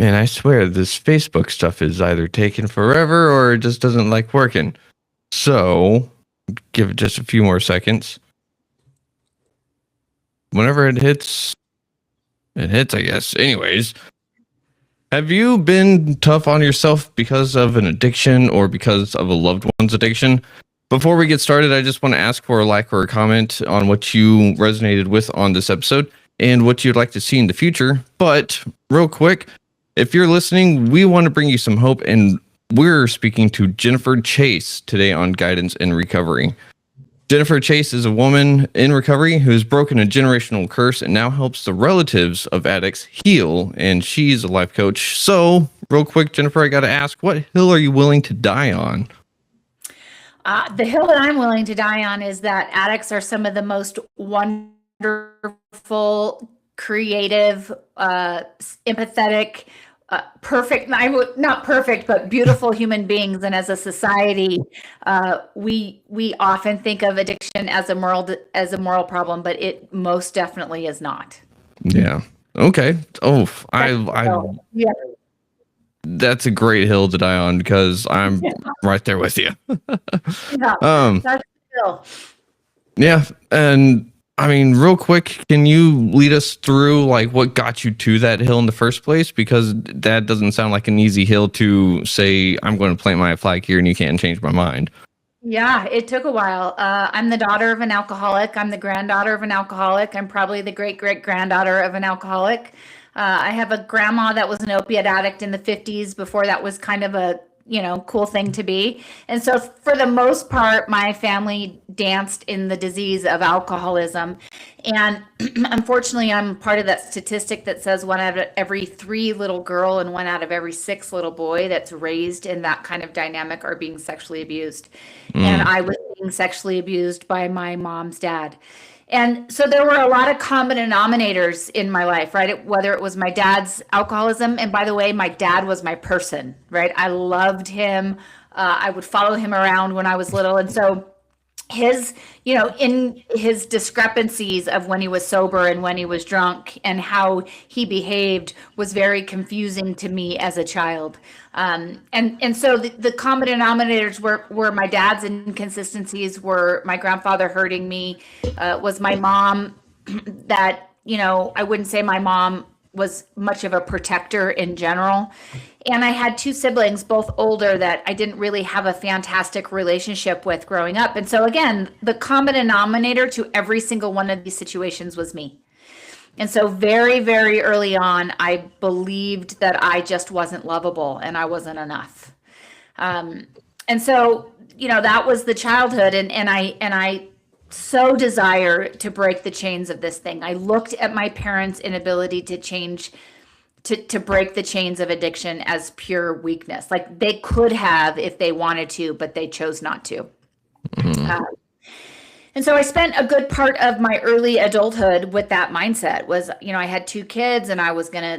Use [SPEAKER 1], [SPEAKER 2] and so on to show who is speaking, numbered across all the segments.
[SPEAKER 1] Man, I swear this Facebook stuff is either taking forever or it just doesn't like working. So, give it just a few more seconds. Whenever it hits, I guess. Anyways, have you been tough on yourself because of an addiction or because of a loved one's addiction? Before we get started, I just want to ask for a like or a comment on what you resonated with on this episode and what you'd like to see in the future. But real quick, if you're listening, we want to bring you some hope, and we're speaking to Jennifer Chase today on Guidance and Recovery. Jennifer Chase is a woman in recovery who has broken a generational curse and now helps the relatives of addicts heal, and she's a life coach. So, real quick, Jennifer, I got to ask, what hill are you willing to die on?
[SPEAKER 2] The hill that I'm willing to die on is that addicts are some of the most wonderful, creative, empathetic, perfect, not perfect, but beautiful human beings. And as a society, we often think of addiction as a moral problem, but it most definitely is not.
[SPEAKER 1] Yeah. Okay. Oh, yeah. That's a great hill to die on because I'm right there with you.
[SPEAKER 2] That's the hill.
[SPEAKER 1] Yeah, and I mean, real quick, can you lead us through like what got you to that hill in the first place? Because that doesn't sound like an easy hill to say, I'm going to plant my flag here and you can't change my mind.
[SPEAKER 2] Yeah, it took a while. I'm the daughter of an alcoholic. I'm the granddaughter of an alcoholic. I'm probably the great-great-granddaughter of an alcoholic. I have a grandma that was an opiate addict in the 50s before that was kind of a cool thing to be. And so for the most part, my family danced in the disease of alcoholism. And unfortunately, I'm part of that statistic that says 1 out of every 3 little girl and 1 out of every 6 little boy that's raised in that kind of dynamic are being sexually abused. And I was being sexually abused by my mom's dad. And so there were a lot of common denominators in my life, right? Whether it was my dad's alcoholism. And by the way, my dad was my person, right? I loved him. I would follow him around when I was little. And so his, in his discrepancies of when he was sober and when he was drunk and how he behaved was very confusing to me as a child. And so the common denominators were my dad's inconsistencies, were my grandfather hurting me, was my mom that, I wouldn't say my mom was much of a protector in general. And I had 2 siblings, both older, that I didn't really have a fantastic relationship with growing up. And so again, the common denominator to every single one of these situations was me. And so very, very early on, I believed that I just wasn't lovable and I wasn't enough. And so, that was the childhood. And I so desire to break the chains of this thing. I looked at my parents' inability to change, to break the chains of addiction as pure weakness. Like they could have if they wanted to, but they chose not to. And so I spent a good part of my early adulthood with that mindset. Was, I had 2 kids and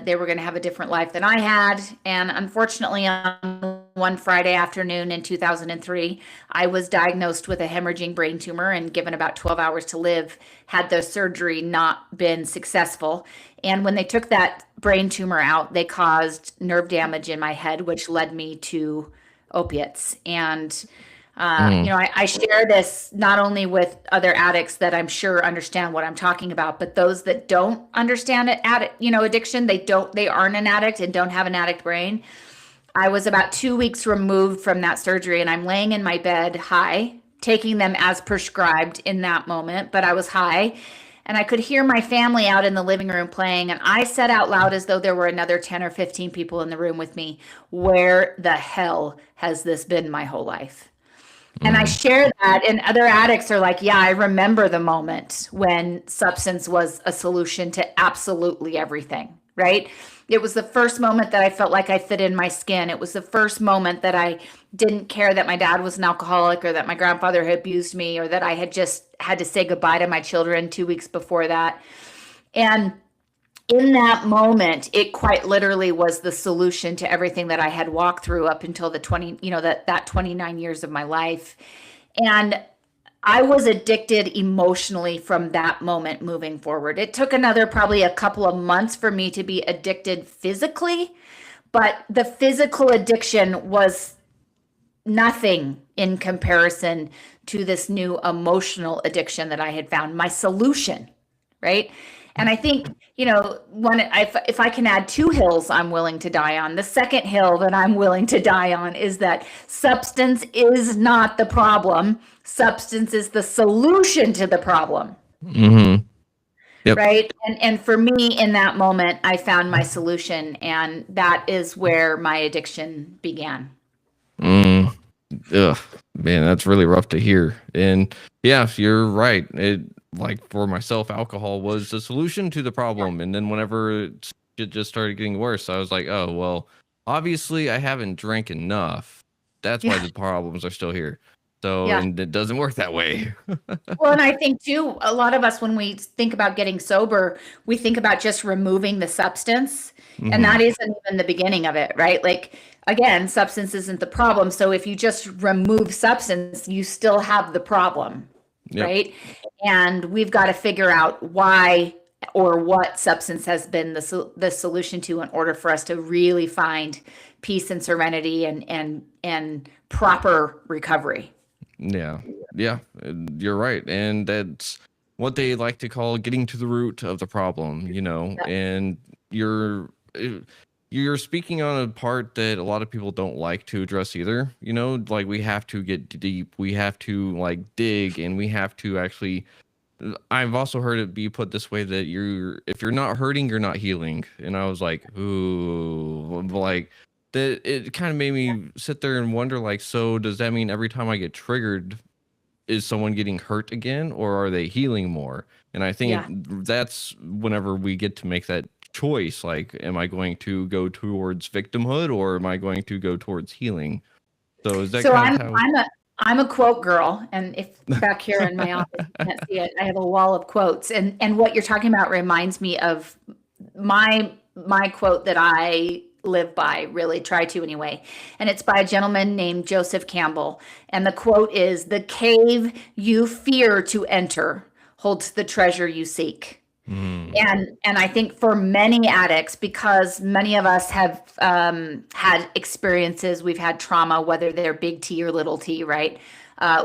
[SPEAKER 2] they were gonna have a different life than I had. And unfortunately, on one Friday afternoon in 2003, I was diagnosed with a hemorrhaging brain tumor and given about 12 hours to live, had the surgery not been successful. And when they took that brain tumor out, they caused nerve damage in my head, which led me to opiates. And I share this not only with other addicts that I'm sure understand what I'm talking about, but those that don't understand addiction, they aren't an addict and don't have an addict brain. I was about 2 weeks removed from that surgery and I'm laying in my bed high, taking them as prescribed in that moment, but I was high and I could hear my family out in the living room playing. And I said out loud, as though there were another 10 or 15 people in the room with me, where the hell has this been my whole life? And I share that, and other addicts are like, yeah, I remember the moment when substance was a solution to absolutely everything, right? It was the first moment that I felt like I fit in my skin. It was the first moment that I didn't care that my dad was an alcoholic or that my grandfather had abused me or that I had just had to say goodbye to my children 2 weeks before that. And in that moment, it quite literally was the solution to everything that I had walked through up until the 29 years of my life. And I was addicted emotionally from that moment moving forward. It took another probably a couple of months for me to be addicted physically, but the physical addiction was nothing in comparison to this new emotional addiction that I had found, my solution, right? And I think, if I can add two hills I'm willing to die on, the second hill that I'm willing to die on is that substance is not the problem. Substance is the solution to the problem.
[SPEAKER 1] Mm-hmm. Yep.
[SPEAKER 2] Right. And for me in that moment, I found my solution, and that is where my addiction began.
[SPEAKER 1] Ugh, man, that's really rough to hear. And yeah, you're right. It, like, for myself, alcohol was the solution to the problem. And then whenever it just started getting worse, I was like, oh, well, obviously I haven't drank enough. That's why the problems are still here. So, and it doesn't work that way.
[SPEAKER 2] Well, and I think too, a lot of us, when we think about getting sober, we think about just removing the substance. And that isn't even the beginning of it, right? Like, again, substance isn't the problem. So if you just remove substance, you still have the problem, right? And we've got to figure out why or what substance has been the solution to, in order for us to really find peace and serenity and proper recovery.
[SPEAKER 1] Yeah, you're right. And that's what they like to call getting to the root of the problem, and you're speaking on a part that a lot of people don't like to address either. Like, we have to get deep, we have to like dig, and we have to actually, I've also heard it be put this way that if you're not hurting, you're not healing. And I was like, ooh, like, that it kind of made me sit there and wonder, like, so does that mean every time I get triggered, is someone getting hurt again, or are they healing more? And I think that's whenever we get to make that choice, like, am I going to go towards victimhood, or am I going to go towards healing? So is that kind of how...
[SPEAKER 2] I'm a quote girl, and if back here in my office you can't see it, I have a wall of quotes, and what you're talking about reminds me of my quote that I live by, really try to anyway. And it's by a gentleman named Joseph Campbell. And the quote is, "The cave you fear to enter holds the treasure you seek." And I think for many addicts, because many of us have had experiences, we've had trauma, whether they're big T or little t, right?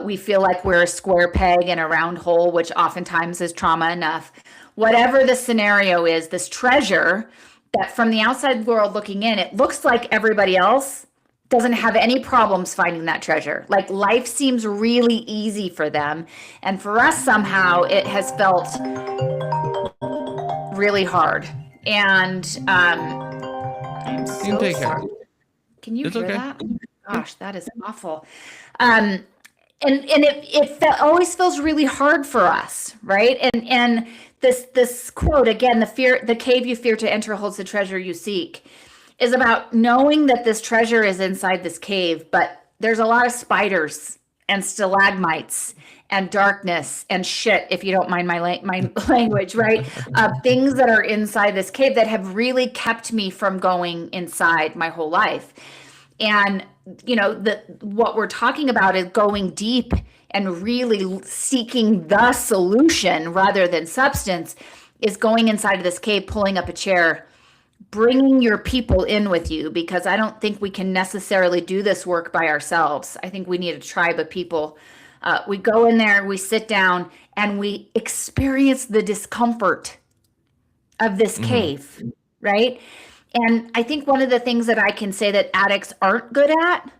[SPEAKER 2] We feel like we're a square peg in a round hole, which oftentimes is trauma enough. Whatever the scenario is, this treasure that from the outside world looking in, it looks like everybody else doesn't have any problems finding that treasure. Like, life seems really easy for them. And for us, somehow it has felt really hard. And I'm so sorry. Can you hear that? Oh my gosh, that is awful. And it always feels really hard for us, right? And this quote again, the cave you fear to enter holds the treasure you seek, is about knowing that this treasure is inside this cave, but there's a lot of spiders and stalagmites and darkness and shit, if you don't mind my language, right? Things that are inside this cave that have really kept me from going inside my whole life. And what we're talking about is going deep and really seeking the solution rather than substance, is going inside of this cave, pulling up a chair, bringing your people in with you, because I don't think we can necessarily do this work by ourselves. I think we need a tribe of people. We go in there, we sit down, and we experience the discomfort of this cave, right? And I think one of the things that I can say that addicts aren't good at,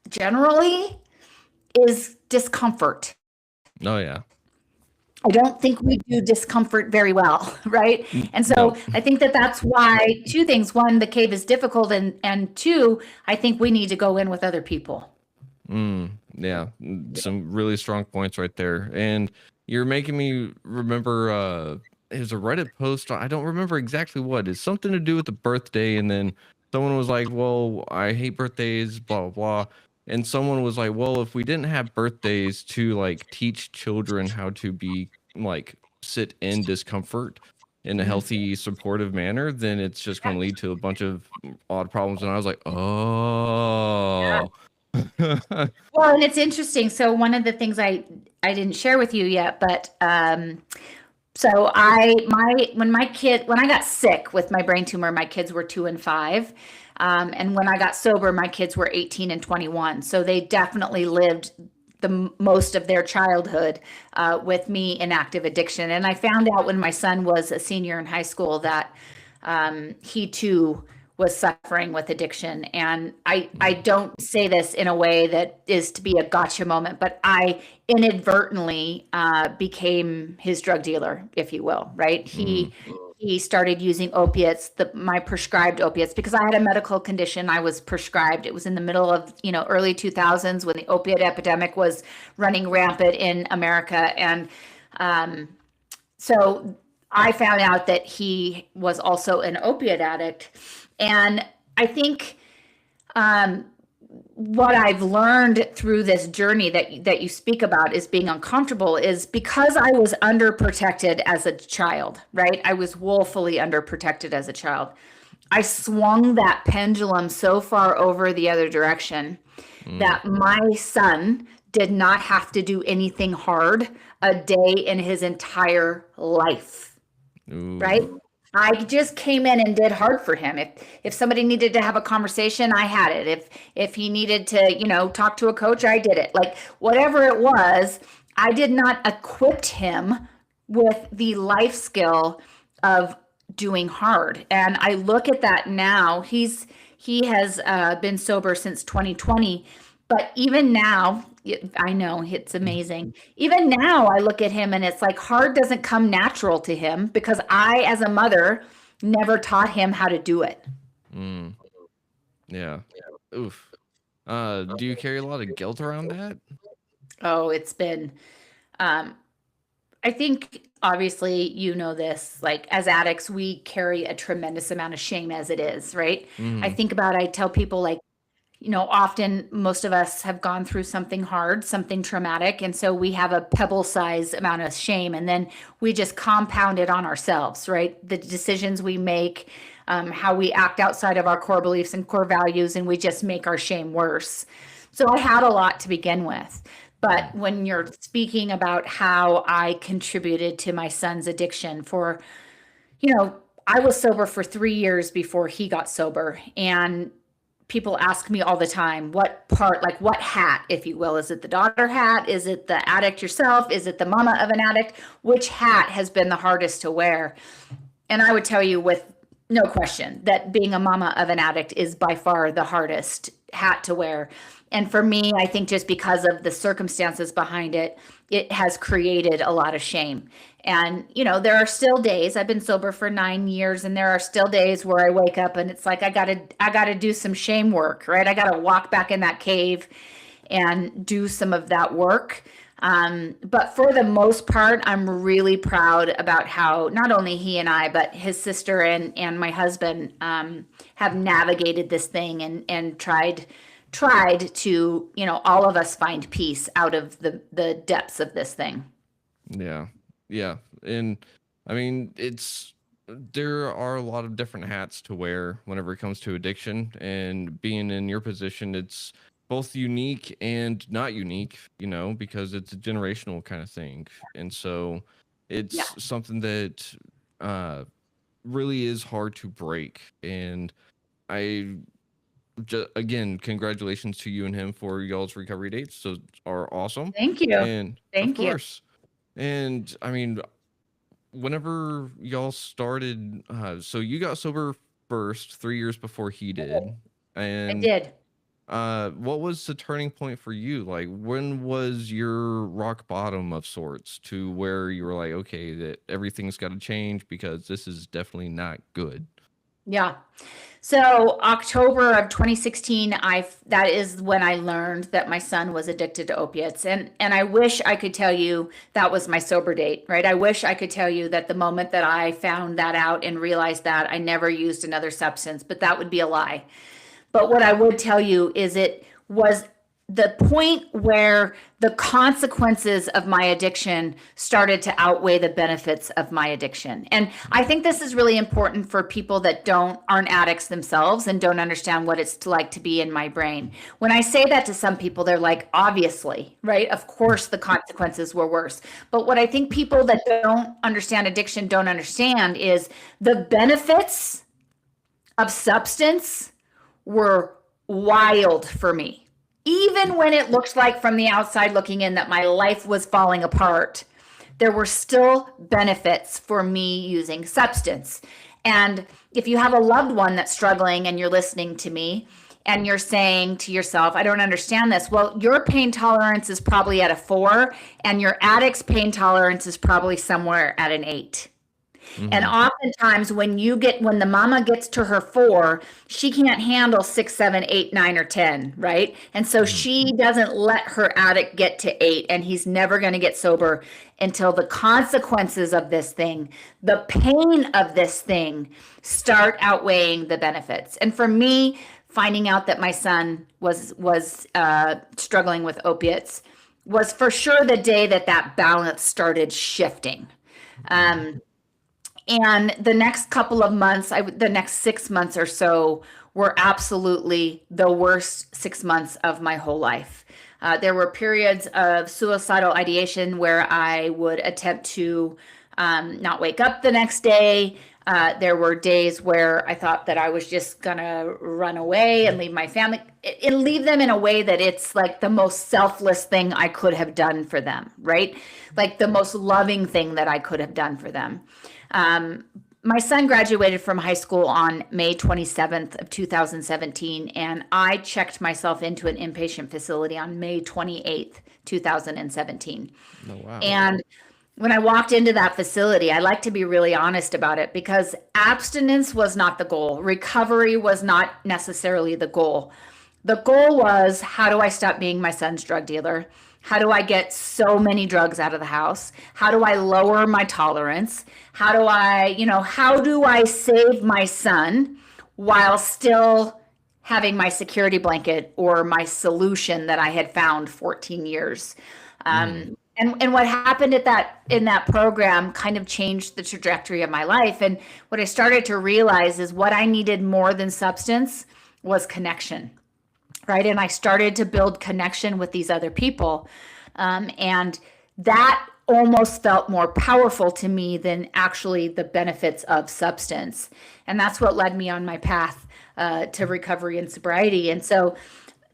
[SPEAKER 2] generally, is discomfort.
[SPEAKER 1] Oh, yeah.
[SPEAKER 2] I don't think we do discomfort very well, right? And so I think that's why, two things. One, the cave is difficult, and two, I think we need to go in with other people.
[SPEAKER 1] Yeah, some really strong points right there. And you're making me remember, it was a Reddit post. I don't remember exactly what. It's something to do with the birthday, and then someone was like, well, I hate birthdays, blah, blah, blah. And someone was like, well, if we didn't have birthdays to like teach children how to be like sit in discomfort in a healthy, supportive manner, then it's just going to lead to a bunch of odd problems. And I was like, oh.
[SPEAKER 2] Well, and it's interesting. So one of the things I didn't share with you yet, but So when I got sick with my brain tumor, my kids were 2 and 5. And when I got sober, my kids were 18 and 21. So they definitely lived most of their childhood with me in active addiction. And I found out when my son was a senior in high school that he too was suffering with addiction. And I don't say this in a way that is to be a gotcha moment, but I inadvertently became his drug dealer, if you will, right?
[SPEAKER 1] Mm.
[SPEAKER 2] He started using opiates, my prescribed opiates, because I had a medical condition I was prescribed. It was in the middle of, early 2000s when the opiate epidemic was running rampant in America. And so I found out that he was also an opiate addict. And I think what I've learned through this journey that you speak about is being uncomfortable is because I was underprotected as a child, right? I was woefully underprotected as a child. I swung that pendulum so far over the other direction that my son did not have to do anything hard a day in his entire life, right?
[SPEAKER 1] Ooh.
[SPEAKER 2] I just came in and did hard for him. If somebody needed to have a conversation, I had it. If he needed to, talk to a coach, I did it. Like whatever it was, I did not equip him with the life skill of doing hard. And I look at that now. He has been sober since 2020, but even now, I know it's amazing. Even now, I look at him and it's like hard doesn't come natural to him because I, as a mother, never taught him how to do it.
[SPEAKER 1] Mm. Yeah. Oof. Do you carry a lot of guilt around that?
[SPEAKER 2] Oh, it's been, um, I think obviously you know this, like as addicts, we carry a tremendous amount of shame as it is, right?
[SPEAKER 1] Mm.
[SPEAKER 2] I tell people like, often most of us have gone through something hard, something traumatic. And so we have a pebble size amount of shame. And then we just compound it on ourselves, right? The decisions we make, how we act outside of our core beliefs and core values, and we just make our shame worse. So I had a lot to begin with. But when you're speaking about how I contributed to my son's addiction you know, I was sober for 3 years before he got sober. And people ask me all the time, what part, like what hat, if you will, is it the daughter hat? Is it the addict yourself? Is it the mama of an addict? Which hat has been the hardest to wear? And I would tell you with no question that being a mama of an addict is by far the hardest hat to wear. And for me, I think just because of the circumstances behind it, it has created a lot of shame. And, there are still days, I've been sober for 9 years, and there are still days where I wake up and it's like, I gotta do some shame work, right? I gotta walk back in that cave and do some of that work. But for the most part, I'm really proud about how not only he and I, but his sister and my husband have navigated this thing and tried to, all of us find peace out of the depths of this thing.
[SPEAKER 1] Yeah. Yeah. And I mean, there are a lot of different hats to wear whenever it comes to addiction. And being in your position, it's both unique and not unique, because it's a generational kind of thing. And so
[SPEAKER 2] Yeah.
[SPEAKER 1] it's something that really is hard to break. And I again, congratulations to you and him for y'all's recovery dates. Those are awesome.
[SPEAKER 2] Thank you.
[SPEAKER 1] And of
[SPEAKER 2] Thank you.
[SPEAKER 1] course, and I mean, whenever y'all started, so you got sober first 3 years before he did.
[SPEAKER 2] I
[SPEAKER 1] And
[SPEAKER 2] did.
[SPEAKER 1] what was the turning point for you? Like, when was your rock bottom of sorts to where you were like, okay, that everything's got to change because this is definitely not good?
[SPEAKER 2] Yeah. So October of 2016, that is when I learned that my son was addicted to opiates. And I wish I could tell you that was my sober date, right? I wish I could tell you that the moment that I found that out and realized that I never used another substance, but that would be a lie. But what I would tell you is it was the point where the consequences of my addiction started to outweigh the benefits of my addiction. And I think this is really important for people that aren't addicts themselves and don't understand what it's like to be in my brain. When I say that to some people, they're like, obviously, right? Of course the consequences were worse. But what I think people that don't understand addiction don't understand is the benefits of substance were wild for me. Even when it looked like from the outside looking in that my life was falling apart, there were still benefits for me using substance. And if you have a loved one that's struggling and you're listening to me and you're saying to yourself, I don't understand this. Well, your pain tolerance is probably at a 4 and your addict's pain tolerance is probably somewhere at an 8. Mm-hmm. And oftentimes when the mama gets to her 4, she can't handle 6, 7, 8, 9, or 10, right? And so she doesn't let her addict get to 8, and he's never going to get sober until the consequences of this thing, the pain of this thing, start outweighing the benefits. And for me, finding out that my son was struggling with opiates was for sure the day that balance started shifting. And the next couple of months, the next 6 months or so, were absolutely the worst 6 months of my whole life. There were periods of suicidal ideation where I would attempt to not wake up the next day. There were days where I thought that I was just gonna run away and leave my family and leave them in a way that it's like the most selfless thing I could have done for them, right? Like the most loving thing that I could have done for them. My son graduated from high school on May 27th of 2017, and I checked myself into an inpatient facility on May 28th, 2017. Oh, wow. And when I walked into that facility, I like to be really honest about it because abstinence was not the goal. Recovery was not necessarily the goal. The goal was, how do I stop being my son's drug dealer? How do I get so many drugs out of the house? How do I lower my tolerance? How do I save my son while still having my security blanket or my solution that I had found 14 years? And what happened in that program kind of changed the trajectory of my life. And what I started to realize is what I needed more than substance was connection. Right. And I started to build connection with these other people. And that almost felt more powerful to me than actually the benefits of substance. And that's what led me on my path to recovery and sobriety. And so,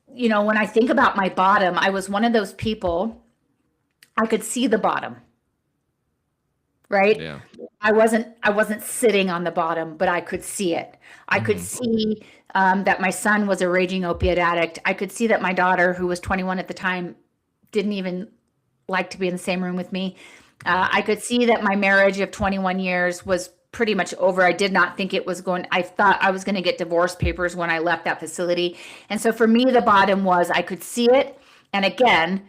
[SPEAKER 2] when I think about my bottom, I was one of those people, I could see the bottom. Right. Yeah. I wasn't sitting on the bottom, but I could see it. I could see that my son was a raging opiate addict. I could see that my daughter, who was 21 at the time, didn't even like to be in the same room with me. I could see that my marriage of 21 years was pretty much over. I did not think I thought I was going to get divorce papers when I left that facility. And so for me, the bottom was I could see it. And again,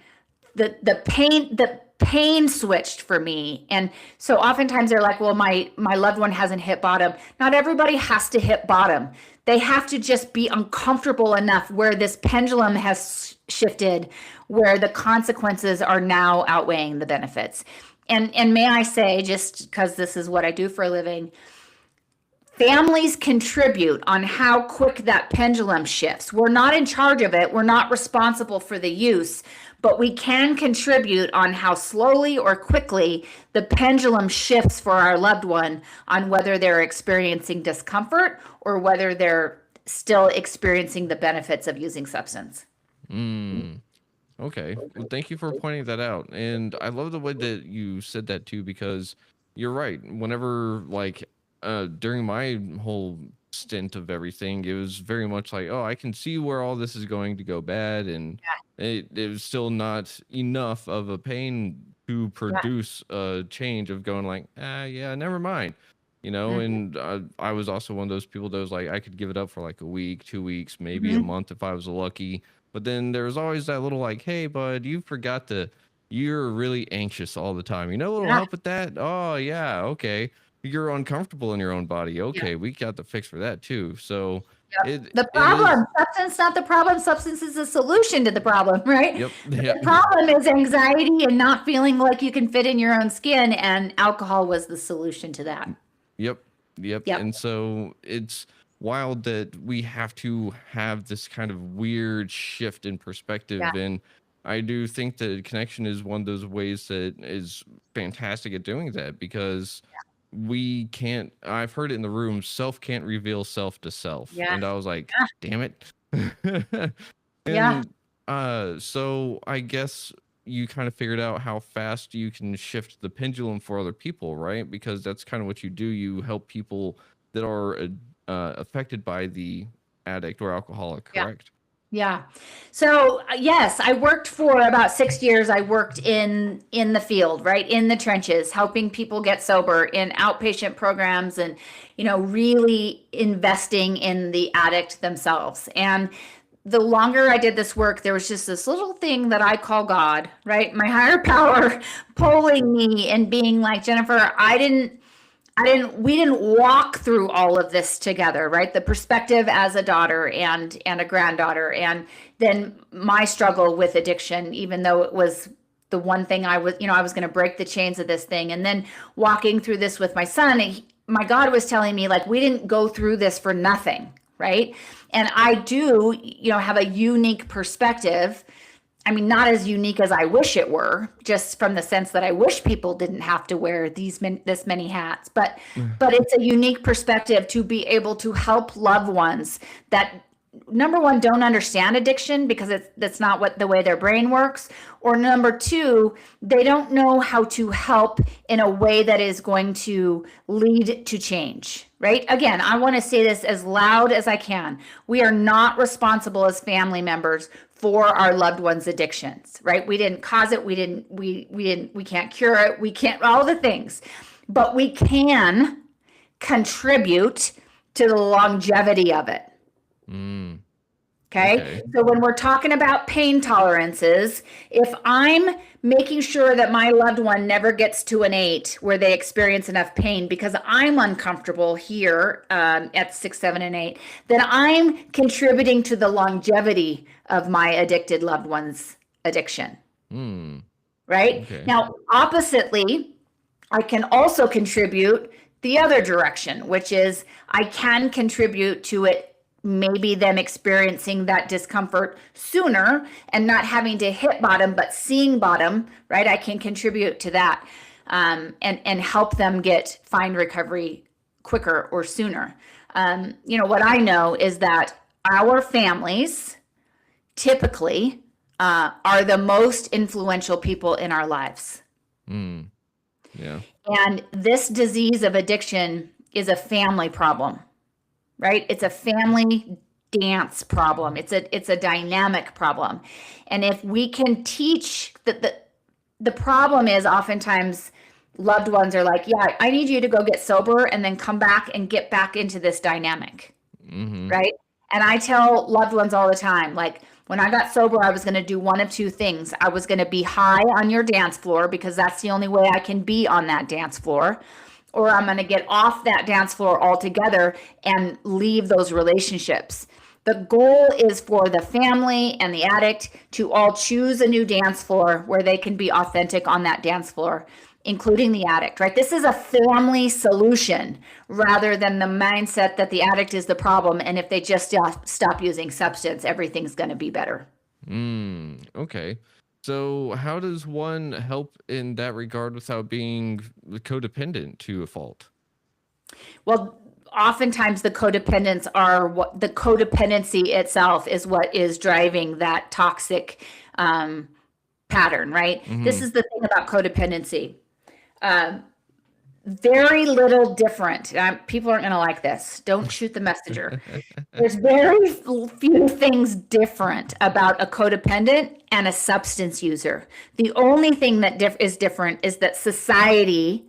[SPEAKER 2] the pain switched for me. And so oftentimes they're like, well, my loved one hasn't hit bottom. Not everybody has to hit bottom. They have to just be uncomfortable enough where this pendulum has shifted, where the consequences are now outweighing the benefits. And may I say, just because this is what I do for a living, families contribute on how quick that pendulum shifts. We're not in charge of it. We're not responsible for the use, but we can contribute on how slowly or quickly the pendulum shifts for our loved one on whether they're experiencing discomfort or whether they're still experiencing the benefits of using substance.
[SPEAKER 1] Okay. Well, thank you for pointing that out. And I love the way that you said that too, because you're right. Whenever during my whole stint of everything, it was very much like, oh, I can see where all this is going to go bad. And it was still not enough of a pain to produce a change of going like, yeah, never mind. And I was also one of those people that was like, I could give it up for like a week, 2 weeks, maybe a month if I was lucky. But then there was always that little like, hey, bud, you're really anxious all the time. A little help with that? Oh, yeah, okay. You're uncomfortable in your own body. Okay, we got the fix for that too. So
[SPEAKER 2] The
[SPEAKER 1] it is.
[SPEAKER 2] problem, substance, not the problem. Substance is the solution to the problem, right?
[SPEAKER 1] Yep.
[SPEAKER 2] The
[SPEAKER 1] Yep.
[SPEAKER 2] problem is anxiety and not feeling like you can fit in your own skin, and alcohol was the solution to that.
[SPEAKER 1] Yep. Yep.
[SPEAKER 2] Yep.
[SPEAKER 1] And so it's wild that we have to have this kind of weird shift in
[SPEAKER 2] Yeah.
[SPEAKER 1] perspective. And I do think that connection is one of those ways that is fantastic at doing that, because we can't, I've heard it in the room, self can't reveal self to self.
[SPEAKER 2] Yeah.
[SPEAKER 1] And I was like,
[SPEAKER 2] Yeah.
[SPEAKER 1] damn it.
[SPEAKER 2] Yeah.
[SPEAKER 1] And so I guess you kind of figured out how fast you can shift the pendulum for other people, right? Because that's kind of what you do. You help people that are affected by the addict or alcoholic,
[SPEAKER 2] Yeah.
[SPEAKER 1] correct?
[SPEAKER 2] Yeah. So yes, I worked for about 6 years. I worked in the field, right, in the trenches, helping people get sober in outpatient programs, and really investing in the addict themselves. And the longer I did this work, there was just this little thing that I call God, right? My higher power pulling me and being like, Jennifer, we didn't walk through all of this together, right? The perspective as a daughter and a granddaughter, and then my struggle with addiction, even though it was the one thing I was going to break the chains of this thing. And then walking through this with my son, my God was telling me, like, we didn't go through this for nothing, right? And I do, have a unique perspective. I mean, not as unique as I wish it were, just from the sense that I wish people didn't have to wear this many hats. But it's a unique perspective to be able to help loved ones that, number one, don't understand addiction because that's not the way their brain works. Or number two, they don't know how to help in a way that is going to lead to change, right? Again, I want to say this as loud as I can. We are not responsible as family members for our loved ones' addictions, right? We didn't cause it. We can't cure it. We can't, all the things, but we can contribute to the longevity of it. Okay. So when we're talking about pain tolerances, if I'm making sure that my loved one never gets to an 8 where they experience enough pain because I'm uncomfortable here at 6, 7, and 8, then I'm contributing to the longevity of my addicted loved one's addiction. Right?
[SPEAKER 1] Okay.
[SPEAKER 2] Now, oppositely, I can also contribute the other direction, which is I can contribute to it, maybe them experiencing that discomfort sooner and not having to hit bottom, but seeing bottom, right? I can contribute to that and help them find recovery quicker or sooner. What I know is that our families typically are the most influential people in our lives.
[SPEAKER 1] Yeah.
[SPEAKER 2] And this disease of addiction is a family problem. Right? It's a family dance problem. It's a dynamic problem. And if we can teach that the problem is oftentimes loved ones are like, yeah, I need you to go get sober and then come back and get back into this dynamic. Right? And I tell loved ones all the time, like, when I got sober, I was going to do one of two things. I was going to be high on your dance floor because that's the only way I can be on that dance floor. Or I'm going to get off that dance floor altogether and leave those relationships. The goal is for the family and the addict to all choose a new dance floor where they can be authentic on that dance floor, including the addict, right? This is a family solution rather than the mindset that the addict is the problem. And if they just stop using substance, everything's going to be better.
[SPEAKER 1] Okay. So how does one help in that regard without being codependent to a fault?
[SPEAKER 2] Well, oftentimes the codependents are what the codependency itself is what is driving that toxic pattern, right? This is the thing about codependency. Very little different. People aren't going to like this. Don't shoot the messenger. There's very few things different about a codependent and a substance user. The only thing that is different is that society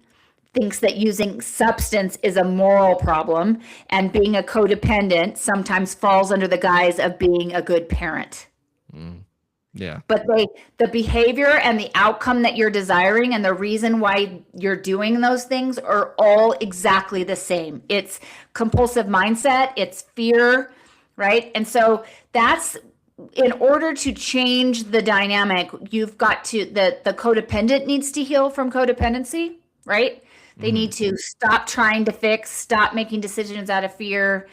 [SPEAKER 2] thinks that using substance is a moral problem, and being a codependent sometimes falls under the guise of being a good parent.
[SPEAKER 1] Yeah.
[SPEAKER 2] But the behavior and the outcome that you're desiring and the reason why you're doing those things are all exactly the same. It's compulsive mindset, it's fear, right? And so that's in order to change the dynamic, you've got to the codependent needs to heal from codependency, right? They
[SPEAKER 1] Mm-hmm.
[SPEAKER 2] need to stop trying to fix, stop making decisions out of fear,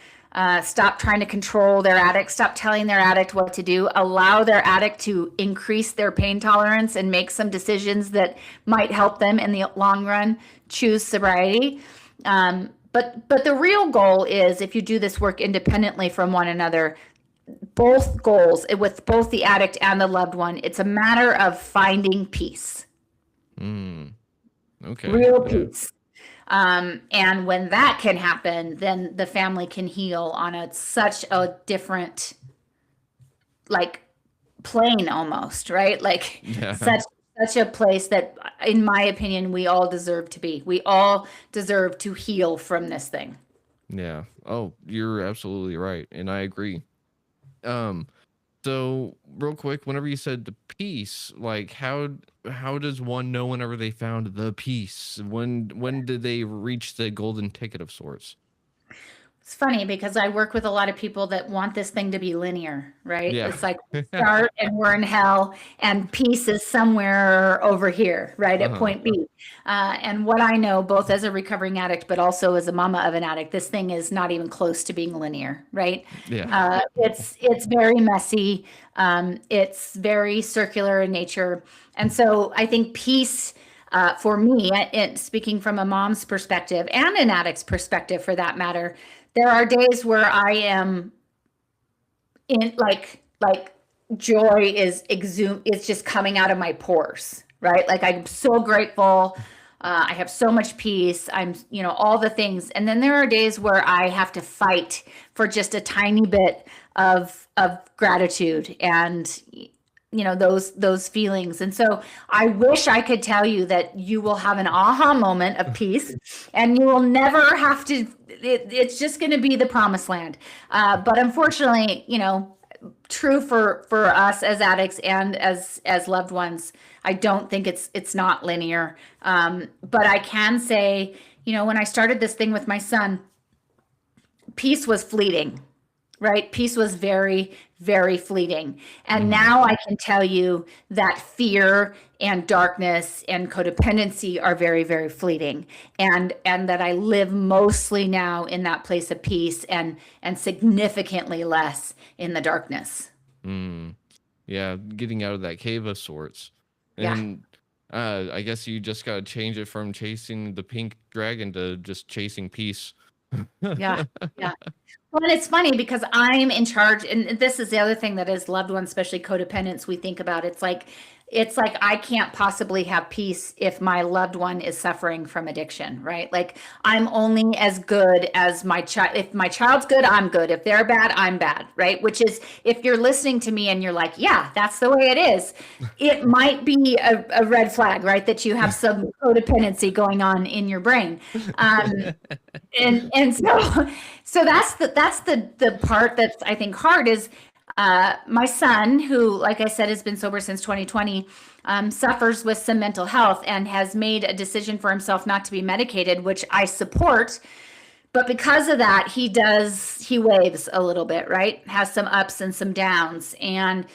[SPEAKER 2] stop trying to control their addict, stop telling their addict what to do, allow their addict to increase their pain tolerance and make some decisions that might help them in the long run choose sobriety. But the real goal is, if you do this work independently from one another, both goals with both the addict and the loved one, it's a matter of finding peace.
[SPEAKER 1] Okay.
[SPEAKER 2] Real peace. And when that can happen, then the family can heal on such a different, like, plane almost, right? Like
[SPEAKER 1] Yeah.
[SPEAKER 2] such a place that, in my opinion, we all deserve to be. We all deserve to heal from this thing.
[SPEAKER 1] Yeah. Oh, you're absolutely right, and I agree. Um, so real quick, whenever you said the peace, like how does one know whenever they found the peace? When did they reach the golden ticket of sorts?
[SPEAKER 2] It's funny because I work with a lot of people that want this thing to be linear, right?
[SPEAKER 1] Yeah.
[SPEAKER 2] It's like we start and we're in hell, and peace is somewhere over here, right, at
[SPEAKER 1] Uh-huh.
[SPEAKER 2] point B. And what I know, both as a recovering addict, but also as a mama of an addict, this thing is not even close to being linear, right?
[SPEAKER 1] Yeah.
[SPEAKER 2] It's very messy. It's very circular in nature, and so I think peace. For me, speaking from a mom's perspective and an addict's perspective for that matter, there are days where I am in like joy is it's just coming out of my pores, right? Like, I'm so grateful. I have so much peace. I'm, all the things. And then there are days where I have to fight for just a tiny bit of gratitude and those feelings. And so I wish I could tell you that you will have an aha moment of peace and you will never have to, it's just going to be the promised land. But unfortunately, true for us as addicts and as loved ones, I don't think it's not linear. But I can say, when I started this thing with my son, peace was fleeting, right? Peace was very, very fleeting. And now I can tell you that fear and darkness and codependency are very, very fleeting. And that I live mostly now in that place of peace and significantly less in the darkness.
[SPEAKER 1] Yeah, getting out of that cave of sorts.
[SPEAKER 2] Yeah.
[SPEAKER 1] And I guess you just got to change it from chasing the pink dragon to just chasing peace.
[SPEAKER 2] Yeah. Yeah. Well, and it's funny because I'm in charge, and this is the other thing that as loved ones, especially codependents, we think about. It's like I can't possibly have peace if my loved one is suffering from addiction, right? Like, I'm only as good as my child. If my child's good, I'm good. If they're bad, I'm bad, right? Which is, if you're listening to me and you're like, yeah, that's the way it is, it might be a red flag, right? That you have some codependency going on in your brain. And so that's the part that's, I think, hard is my son, who, like I said, has been sober since 2020, suffers with some mental health and has made a decision for himself not to be medicated, which I support. But because of that, he waves a little bit, right? Has some ups and some downs. And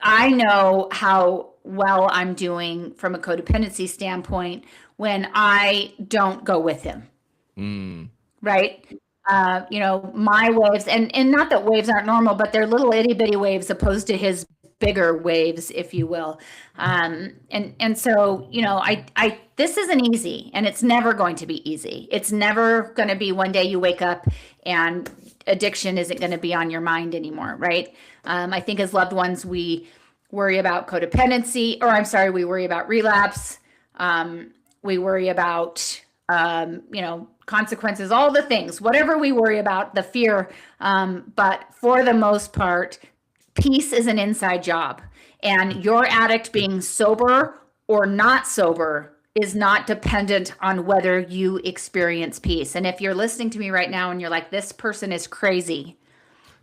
[SPEAKER 2] I know how well I'm doing from a codependency standpoint when I don't go with him. Right? My waves, and not that waves aren't normal, but they're little itty bitty waves opposed to his bigger waves, if you will. And so, this isn't easy, and it's never going to be easy. It's never going to be one day you wake up and addiction isn't going to be on your mind anymore, right? I think as loved ones, we worry about codependency, or I'm sorry, we worry about relapse. We worry about, consequences, all the things, whatever we worry about, the fear. But for the most part, peace is an inside job. And your addict being sober or not sober is not dependent on whether you experience peace. And if you're listening to me right now and you're like, this person is crazy,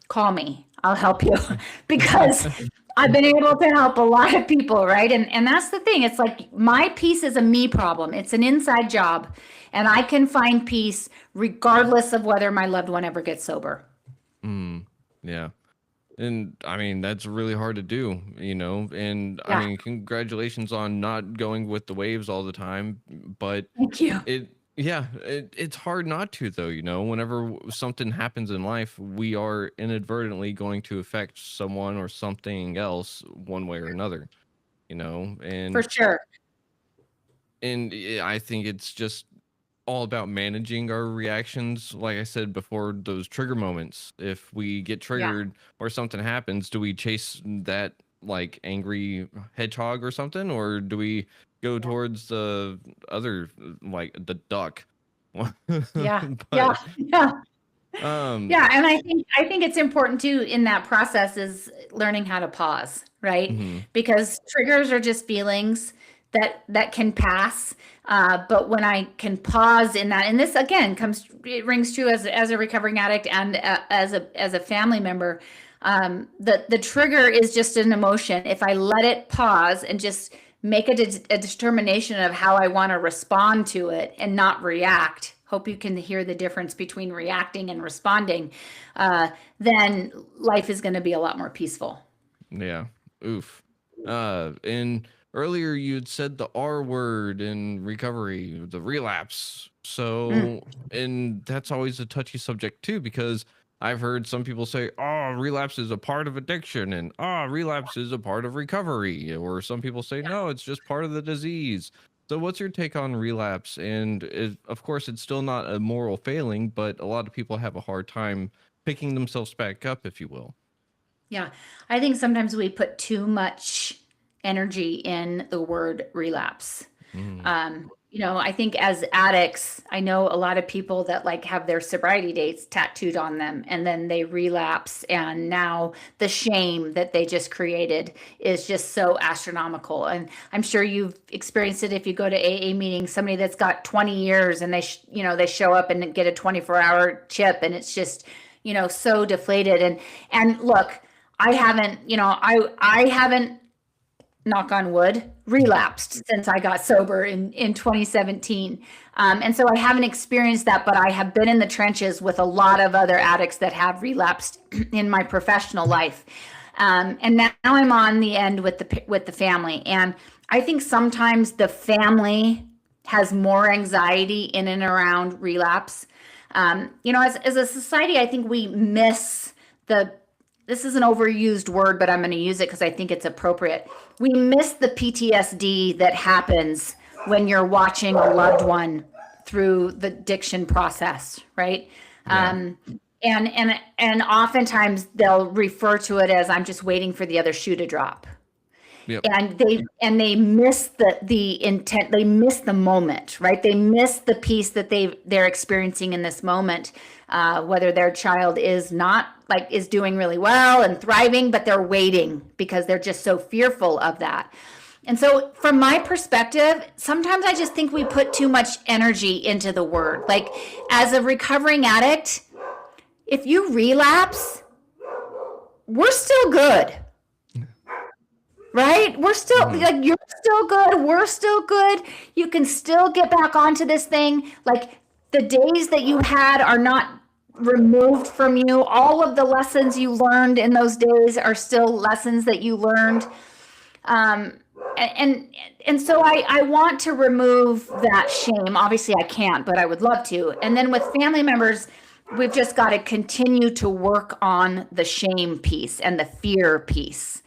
[SPEAKER 2] call me. I'll help you because I've been able to help a lot of people, right? And that's the thing. It's like, my peace is a me problem. It's an inside job. And I can find peace regardless of whether my loved one ever gets sober.
[SPEAKER 1] Yeah. And I mean, that's really hard to do, and I
[SPEAKER 2] Yeah.
[SPEAKER 1] mean, congratulations on not going with the waves all the time, but
[SPEAKER 2] Thank you.
[SPEAKER 1] it's hard not to though, whenever something happens in life, we are inadvertently going to affect someone or something else one way or another,
[SPEAKER 2] For sure.
[SPEAKER 1] and I think it's just all about managing our reactions. Like I said before, those trigger moments. If we get
[SPEAKER 2] Yeah.
[SPEAKER 1] triggered or something happens, do we chase that like angry hedgehog or something, or do we go
[SPEAKER 2] Yeah.
[SPEAKER 1] towards the other, like the duck?
[SPEAKER 2] Yeah. Yeah.
[SPEAKER 1] But
[SPEAKER 2] Yeah.
[SPEAKER 1] um,
[SPEAKER 2] Yeah, and I think it's important too in that process is learning how to pause, right?
[SPEAKER 1] mhm,
[SPEAKER 2] Because triggers are just feelings that can pass. But when I can pause in that, and this again it rings true as a recovering addict and as a family member. The trigger is just an emotion. If I let it pause and just make a determination of how I want to respond to it and not react. Hope you can hear the difference between reacting and responding. Then life is going to be a lot more peaceful.
[SPEAKER 1] yeah, oof. And earlier you'd said the R word in recovery, the relapse.
[SPEAKER 2] Mm,
[SPEAKER 1] So, and that's always a touchy subject too, because I've heard some people say, "Oh, relapse is a part of addiction," and "Oh, relapse is a part of recovery," or some people say, "No, it's just part of the disease." So, what's your take on relapse? And of course, it's still not a moral failing, but a lot of people have a hard time picking themselves back up, if you will.
[SPEAKER 2] yeah, I think sometimes we put too much energy in the word relapse.
[SPEAKER 1] Mm,
[SPEAKER 2] I think as addicts, I know a lot of people that like have their sobriety dates tattooed on them and then they relapse. And now the shame that they just created is just so astronomical. And I'm sure you've experienced it if you go to AA meetings, somebody that's got 20 years and they show up and get a 24-hour chip and it's just, so deflated. And look, I haven't, I haven't, knock on wood, relapsed since I got sober in 2017. And so I haven't experienced that, but I have been in the trenches with a lot of other addicts that have relapsed in my professional life. And now I'm on the end with the family. And I think sometimes the family has more anxiety in and around relapse. As a society, I think we miss the this is an overused word, but I'm going to use it because I think it's appropriate. We miss the PTSD that happens when you're watching a loved one through the addiction process, right?
[SPEAKER 1] yeah.
[SPEAKER 2] And oftentimes they'll refer to it as I'm just waiting for the other shoe to drop,
[SPEAKER 1] Yep.
[SPEAKER 2] and they miss the intent, they miss the moment, right? They miss the piece that they're experiencing in this moment, whether their child is not like is doing really well and thriving, but they're waiting because they're just so fearful of that. And so from my perspective, sometimes I just think we put too much energy into the word. Like as a recovering addict, if you relapse, we're still good, right? We're still
[SPEAKER 1] Mhm.
[SPEAKER 2] like you're still good. We're still good. You can still get back onto this thing. Like the days that you had are not removed from you. All of the lessons you learned in those days are still lessons that you learned. Um, and and so I want to remove that shame. Obviously, I can't, but I would love to. And then with family members, we've just got to continue to work on the shame piece and the fear piece,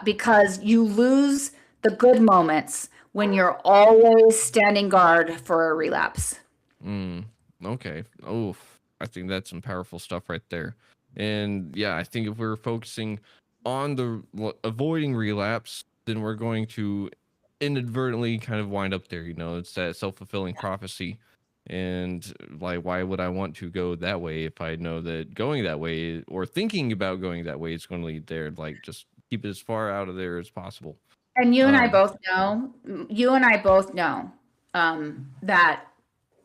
[SPEAKER 2] because you lose the good moments when you're always standing guard for a relapse.
[SPEAKER 1] Mm, okay. Oh, I think that's some powerful stuff right there. And yeah, I think if we're focusing on the avoiding relapse, then we're going to inadvertently kind of wind up there. It's that self-fulfilling prophecy. And like, why would I want to go that way if I know that going that way or thinking about going that way is going to lead there? Like, just keep it as far out of there as possible.
[SPEAKER 2] And
[SPEAKER 1] Um,
[SPEAKER 2] you and I both know that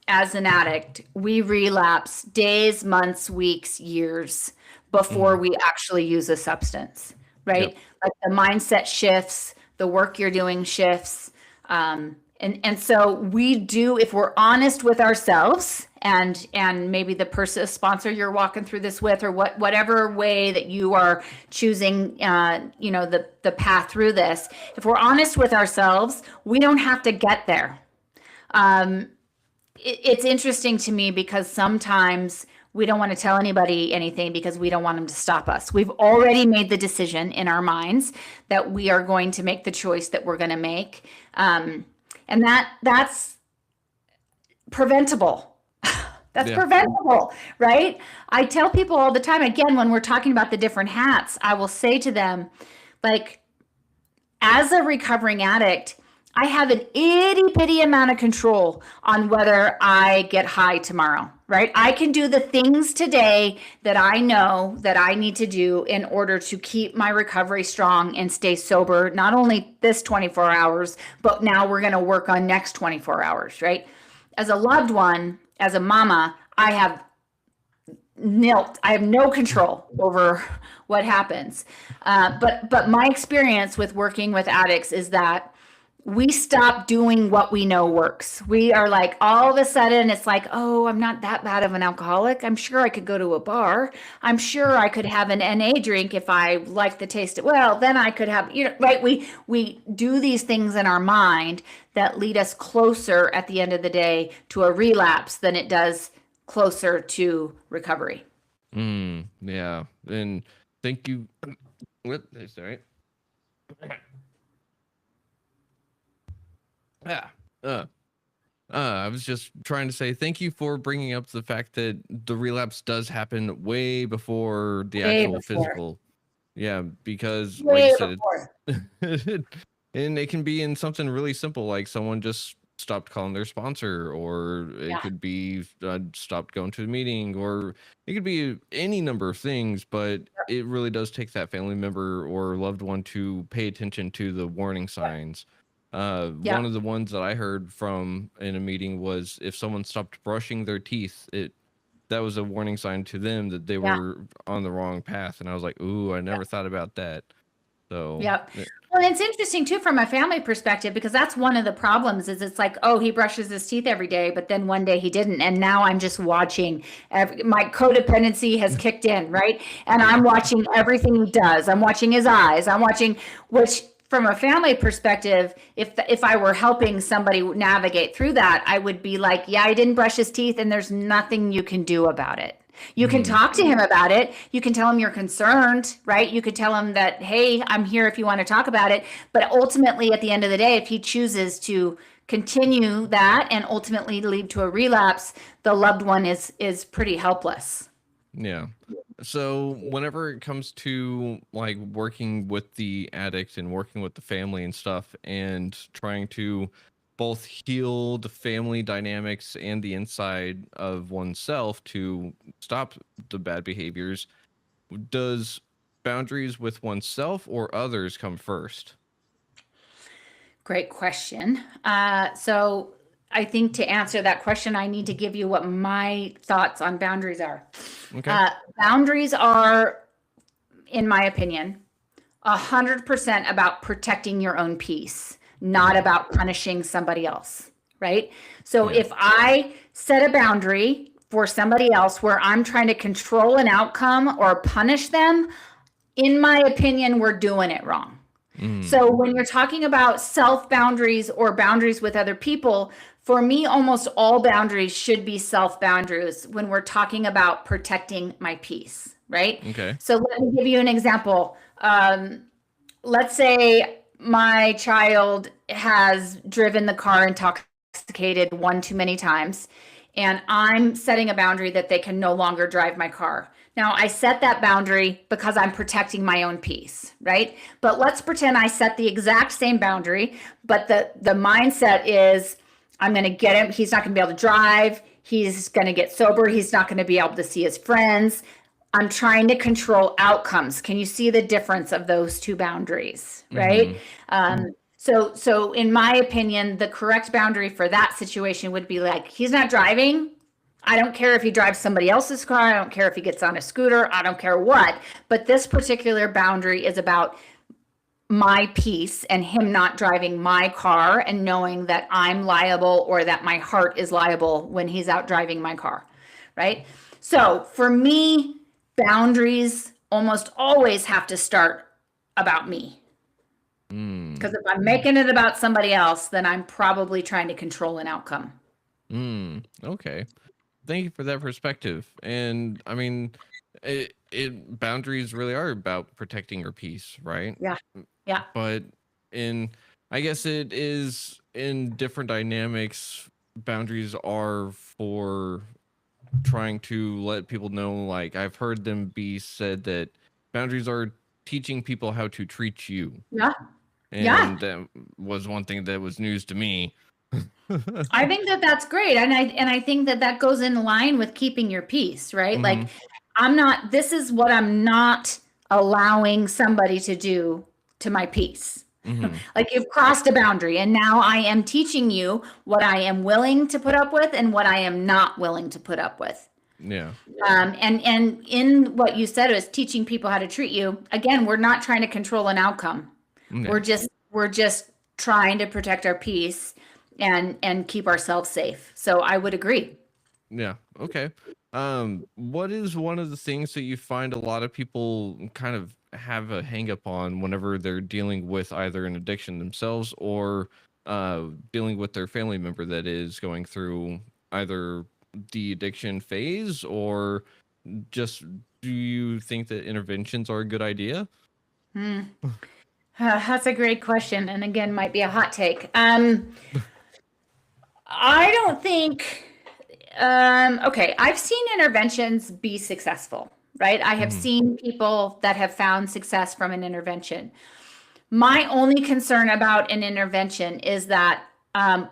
[SPEAKER 2] as an addict, we relapse days, months, weeks, years before
[SPEAKER 1] mhm,
[SPEAKER 2] we actually use a substance,
[SPEAKER 1] yep.
[SPEAKER 2] right? Like the mindset shifts, the work you're doing shifts. And so we do, if we're honest with ourselves, and maybe the person sponsor you're walking through this with, or whatever way that you are choosing, the path through this, if we're honest with ourselves, we don't have to get there. It's interesting to me because sometimes we don't want to tell anybody anything because we don't want them to stop us. We've already made the decision in our minds that we are going to make the choice that we're going to make. And that's preventable. That's preventable, right? I tell people all the time, again, when we're talking about the different hats, I will say to them, like, as a recovering addict, I have an itty bitty amount of control on whether I get high tomorrow, right? I can do the things today that I know that I need to do in order to keep my recovery strong and stay sober, not only this 24 hours, but now we're going to work on next 24 hours, right? As a loved one, as a mama, I have no control over what happens. But my experience with working with addicts is that we stop doing what we know works. We are like, all of a sudden, it's like, oh, I'm not that bad of an alcoholic. I'm sure I could go to a bar. I'm sure I could have an NA drink if I like the taste of, well, then I could have, right? We do these things in our mind that lead us closer at the end of the day to a relapse than it does closer to recovery.
[SPEAKER 1] Yeah. And thank you. What? Sorry. Yeah. I was just trying to say thank you for bringing up the fact that the relapse does happen way before the actual physical. Yeah, because like you said, and it can be in something really simple, like someone just stopped calling their sponsor, or it could be stopped going to the meeting, or it could be any number of things, but it really does take that family member or loved one to pay attention to the warning signs. One of the ones that I heard from in a meeting was if someone stopped brushing their teeth, that was a warning sign to them that they were on the wrong path. And I was like, ooh, I never thought about that. So
[SPEAKER 2] well, it's interesting too from a family perspective, because that's one of the problems is it's like, oh, he brushes his teeth every day, but then one day he didn't. And now I'm just watching, my codependency has kicked in, right? And I'm watching everything he does. I'm watching his eyes. I'm watching, which from a family perspective, if I were helping somebody navigate through that, I would be like, yeah, he didn't brush his teeth and there's nothing you can do about it. You can talk to him about it. You can tell him you're concerned, right? You could tell him that, hey, I'm here if you want to talk about it. But ultimately, at the end of the day, if he chooses to continue that and ultimately lead to a relapse, the loved one is pretty helpless.
[SPEAKER 1] Yeah. So whenever it comes to like working with the addict and working with the family and stuff and trying to both heal the family dynamics and the inside of oneself to stop the bad behaviors, does boundaries with oneself or others come first?
[SPEAKER 2] Great question. So I think to answer that question, I need to give you what my thoughts on boundaries are.
[SPEAKER 1] Okay.
[SPEAKER 2] Boundaries are, in my opinion, 100% about protecting your own peace, not about punishing somebody else, right? So if I set a boundary for somebody else where I'm trying to control an outcome or punish them, in my opinion, we're doing it wrong. So when you're talking about self boundaries or boundaries with other people, for me, almost all boundaries should be self boundaries when we're talking about protecting my peace, right?
[SPEAKER 1] Okay.
[SPEAKER 2] So let me give you an example. Let's say my child has driven the car intoxicated one too many times, and I'm setting a boundary that they can no longer drive my car. Now, I set that boundary because I'm protecting my own peace, right? But let's pretend I set the exact same boundary, but the mindset is I'm going to get him. He's not going to be able to drive. He's going to get sober. He's not going to be able to see his friends. I'm trying to control outcomes. Can you see the difference of those two boundaries, right? So in my opinion, the correct boundary for that situation would be like, he's not driving. I don't care if he drives somebody else's car. I don't care if he gets on a scooter. I don't care what. But this particular boundary is about my peace and him not driving my car and knowing that I'm liable or that my heart is liable when he's out driving my car, right? So for me, boundaries almost always have to start about me. Because if I'm making it about somebody else, then I'm probably trying to control an outcome.
[SPEAKER 1] Okay. Thank you for that perspective. And I mean, boundaries really are about protecting your peace, right?
[SPEAKER 2] Yeah. Yeah.
[SPEAKER 1] But in, I guess it is in different dynamics, boundaries are for trying to let people know, like I've heard them be said that boundaries are teaching people how to treat you.
[SPEAKER 2] Yeah. Yeah.
[SPEAKER 1] And that was one thing that was news to me.
[SPEAKER 2] I think that that's great. And I think that that goes in line with keeping your peace, right? Like this is what I'm not allowing somebody to do to my peace. Like you've crossed a boundary and now I am teaching you what I am willing to put up with and what I am not willing to put up with.
[SPEAKER 1] Yeah.
[SPEAKER 2] And in what you said is teaching people how to treat you. Again, we're not trying to control an outcome.
[SPEAKER 1] Yeah.
[SPEAKER 2] We're just trying to protect our peace and keep ourselves safe. So I would agree.
[SPEAKER 1] Yeah. Okay. What is one of the things that you find a lot of people kind of have a hang up on whenever they're dealing with either an addiction themselves or dealing with their family member that is going through either the addiction phase, or just do you think that interventions are a good idea?
[SPEAKER 2] That's a great question. And again, might be a hot take. I don't think, okay, I've seen interventions be successful, right? I have seen people that have found success from an intervention. My only concern about an intervention is that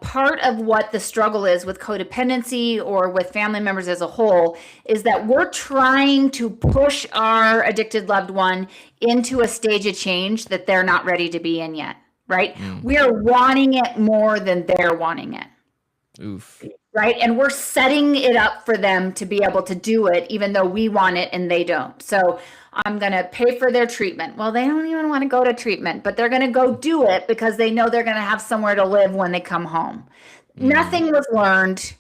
[SPEAKER 2] part of what the struggle is with codependency or with family members as a whole is that we're trying to push our addicted loved one into a stage of change that they're not ready to be in yet, right? We are wanting it more than they're wanting it.
[SPEAKER 1] Oof.
[SPEAKER 2] Right. And we're setting it up for them to be able to do it, even though we want it and they don't. So I'm going to pay for their treatment. Well, they don't even want to go to treatment, but they're going to go do it because they know they're going to have somewhere to live when they come home. Nothing was learned.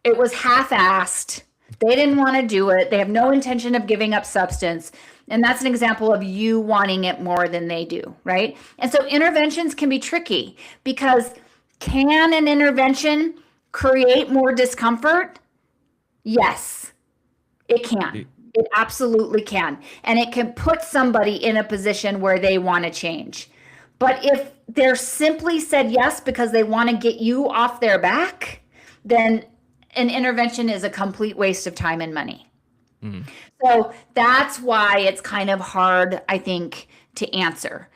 [SPEAKER 2] It was half-assed. They didn't want to do it. They have no intention of giving up substance. And that's an example of you wanting it more than they do. Right. And so interventions can be tricky because can an intervention create more discomfort? Yes, it can. It absolutely can. And it can put somebody in a position where they want to change. But if they're simply said yes because they want to get you off their back, then an intervention is a complete waste of time and money. So that's why it's kind of hard, I think, to answer.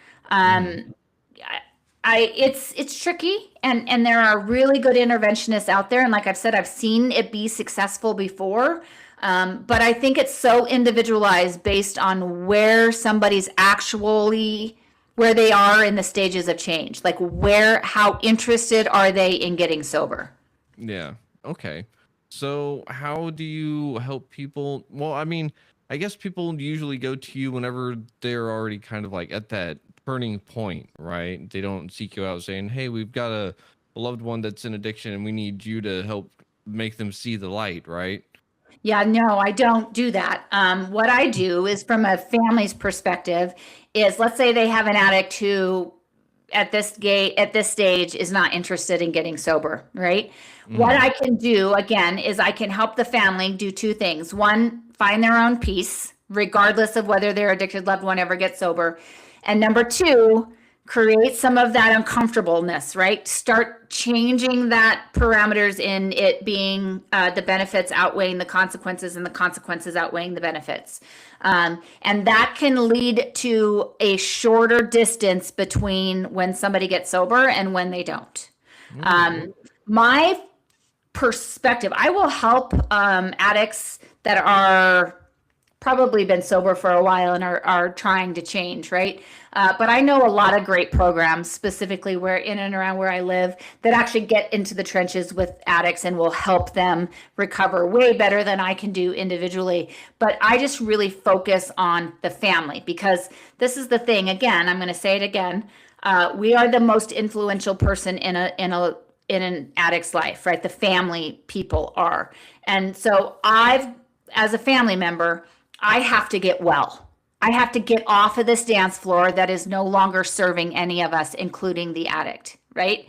[SPEAKER 2] It's tricky, and there are really good interventionists out there. And like I've said, I've seen it be successful before. But I think it's so individualized based on where somebody's actually, where they are in the stages of change. Like how interested are they in getting sober?
[SPEAKER 1] Yeah. Okay. So how do you help people? Well, I mean, I guess people usually go to you whenever they're already kind of like at that turning point, right? They don't seek you out saying, hey, we've got a loved one that's in addiction and we need you to help make them see the light, right?
[SPEAKER 2] Yeah, no, I don't do that. What I do is from a family's perspective is, let's say they have an addict who at this stage is not interested in getting sober, right? What I can do again is I can help the family do two things. One, find their own peace, regardless of whether their addicted loved one ever gets sober. And number two, create some of that uncomfortableness, right? Start changing that parameters in it being the benefits outweighing the consequences and the consequences outweighing the benefits. And that can lead to a shorter distance between when somebody gets sober and when they don't. My perspective, I will help addicts that are probably been sober for a while and are trying to change, right? But I know a lot of great programs, specifically where in and around where I live, that actually get into the trenches with addicts and will help them recover way better than I can do individually. But I just really focus on the family, because this is the thing. Again, I'm going to say it again. We are the most influential person in an addict's life, right? The family people are. And so as a family member, I have to get well. I have to get off of this dance floor that is no longer serving any of us, including the addict, right?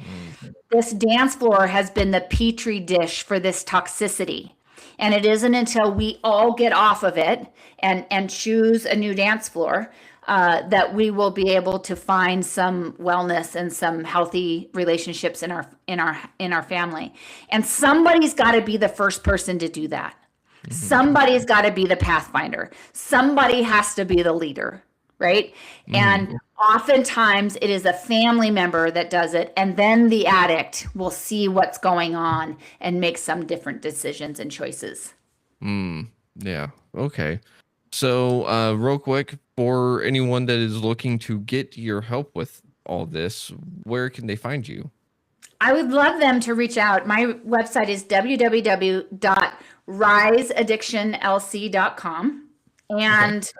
[SPEAKER 2] This dance floor has been the petri dish for this toxicity. And it isn't until we all get off of it and choose a new dance floor that we will be able to find some wellness and some healthy relationships in our family. And somebody's got to be the first person to do that. Somebody's got to be the pathfinder. Somebody has to be the leader, right? And oftentimes it is a family member that does it, and then the addict will see what's going on and make some different decisions and choices.
[SPEAKER 1] Yeah. Okay. So, real quick, for anyone that is looking to get your help with all this, where can they find you?
[SPEAKER 2] I would love them to reach out. My website is www.riseaddictionlc.com. And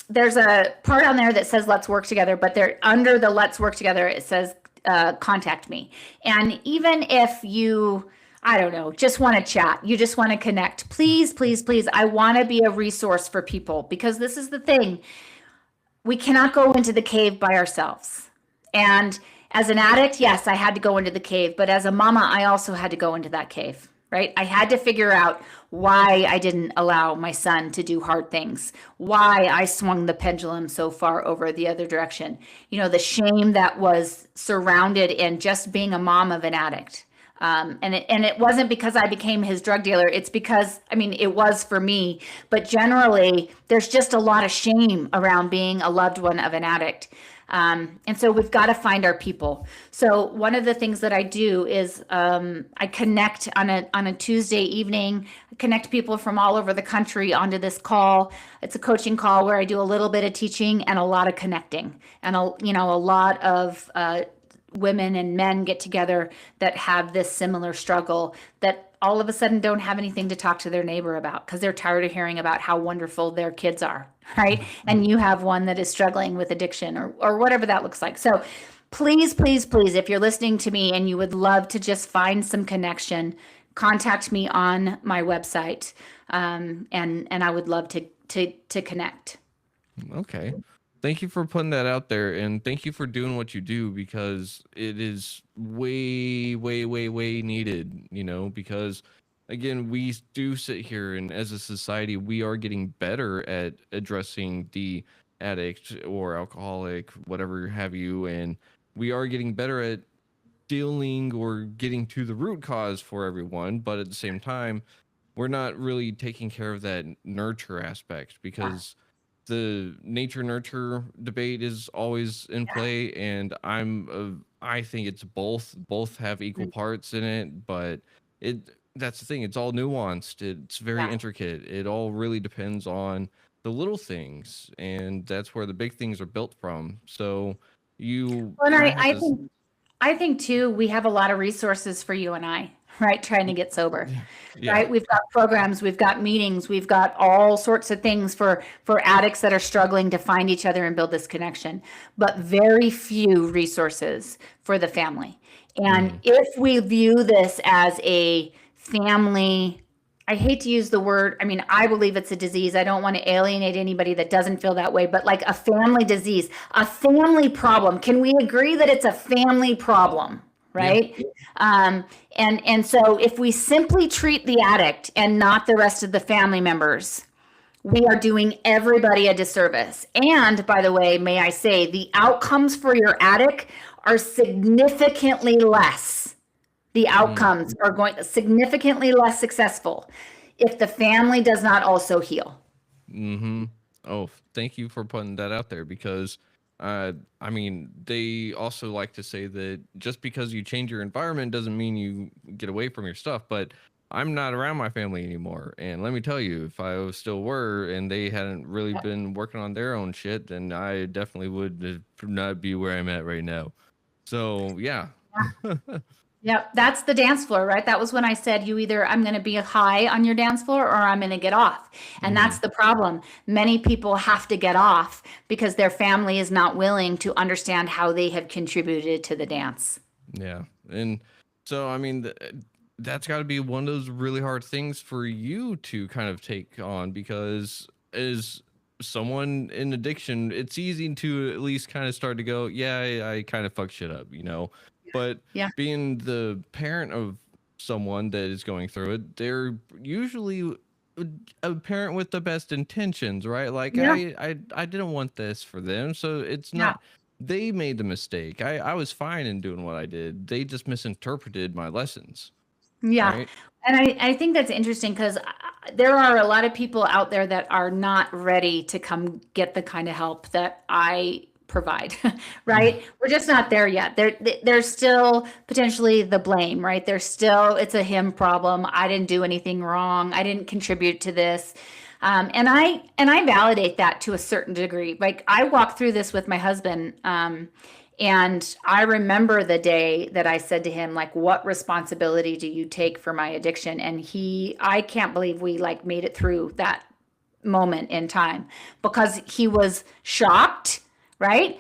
[SPEAKER 2] there's a part on there that says let's work together, but there under the let's work together, it says contact me. And even if you, I don't know, just want to chat, you just want to connect, please, please, please, I want to be a resource for people, because this is the thing. We cannot go into the cave by ourselves. And as an addict, yes, I had to go into the cave, but as a mama, I also had to go into that cave, right? I had to figure out why I didn't allow my son to do hard things, why I swung the pendulum so far over the other direction. You know, the shame that was surrounded in just being a mom of an addict. And it wasn't because I became his drug dealer. It's because, I mean, it was for me, but generally there's just a lot of shame around being a loved one of an addict. And so we've got to find our people. So one of the things that I do is I connect on a Tuesday evening, I connect people from all over the country onto this call. It's a coaching call where I do a little bit of teaching and a lot of connecting, and a lot of women and men get together that have this similar struggle, that all of a sudden don't have anything to talk to their neighbor about because they're tired of hearing about how wonderful their kids are, right? And you have one that is struggling with addiction or whatever that looks like. So please, please, please, if you're listening to me and you would love to just find some connection, contact me on my website, and I would love to connect.
[SPEAKER 1] Okay. Thank you for putting that out there, and thank you for doing what you do, because it is way, way, way, way needed, because again, we do sit here, and as a society, we are getting better at addressing the addict or alcoholic, whatever have you, and we are getting better at dealing or getting to the root cause for everyone, but at the same time, we're not really taking care of that nurture aspect, because the nature nurture debate is always in play, and I think it's both have equal parts in it, but that's the thing, it's all nuanced, it's very intricate, it all really depends on the little things, and that's where the big things are built from. So
[SPEAKER 2] I think too, we have a lot of resources for you and I, right? Trying to get sober, right? We've got programs, we've got meetings, we've got all sorts of things for addicts that are struggling to find each other and build this connection, but very few resources for the family. And if we view this as a family, I hate to use the word, I mean, I believe it's a disease. I don't want to alienate anybody that doesn't feel that way, but like a family disease, a family problem. Can we agree that it's a family problem, right? Yeah. And so if we simply treat the addict and not the rest of the family members, we are doing everybody a disservice. And by the way, may I say, the outcomes for your addict are significantly less. The outcomes are going significantly less successful if the family does not also heal.
[SPEAKER 1] Oh, thank you for putting that out there, because I mean, they also like to say that just because you change your environment doesn't mean you get away from your stuff, but I'm not around my family anymore. And let me tell you, if I still were and they hadn't really
[SPEAKER 2] Yep.
[SPEAKER 1] been working on their own shit, then I definitely would not be where I'm at right now. So, yeah.
[SPEAKER 2] Yep, that's the dance floor, right? That was when I said you either I'm going to be high on your dance floor or I'm going to get off. And
[SPEAKER 1] Hmm.
[SPEAKER 2] that's the problem. Many people have to get off because their family is not willing to understand how they have contributed to the dance.
[SPEAKER 1] Yeah. And so, I mean, that's got to be one of those really hard things for you to kind of take on because as someone in addiction, it's easy to at least kind of start to go, yeah, I kind of fuck shit up, you know? But
[SPEAKER 2] Yeah.
[SPEAKER 1] being the parent of someone that is going through it, they're usually a parent with the best intentions, right? Like
[SPEAKER 2] Yeah.
[SPEAKER 1] I didn't want this for them, so it's
[SPEAKER 2] Yeah.
[SPEAKER 1] not they made the mistake. I was fine in doing what I did. They just misinterpreted my lessons,
[SPEAKER 2] Yeah.
[SPEAKER 1] right?
[SPEAKER 2] And I think that's interesting because there are a lot of people out there that are not ready to come get the kind of help that I provide,
[SPEAKER 1] Mm.
[SPEAKER 2] right? We're just not there yet. There's still potentially the blame, right? There's still, it's a him problem. I didn't do anything wrong. I didn't contribute to this. And I validate that to a certain degree. Like I walked through this with my husband, and I remember the day that I said to him, like, what responsibility do you take for my addiction? And I can't believe we like made it through that moment in time because he was shocked, right?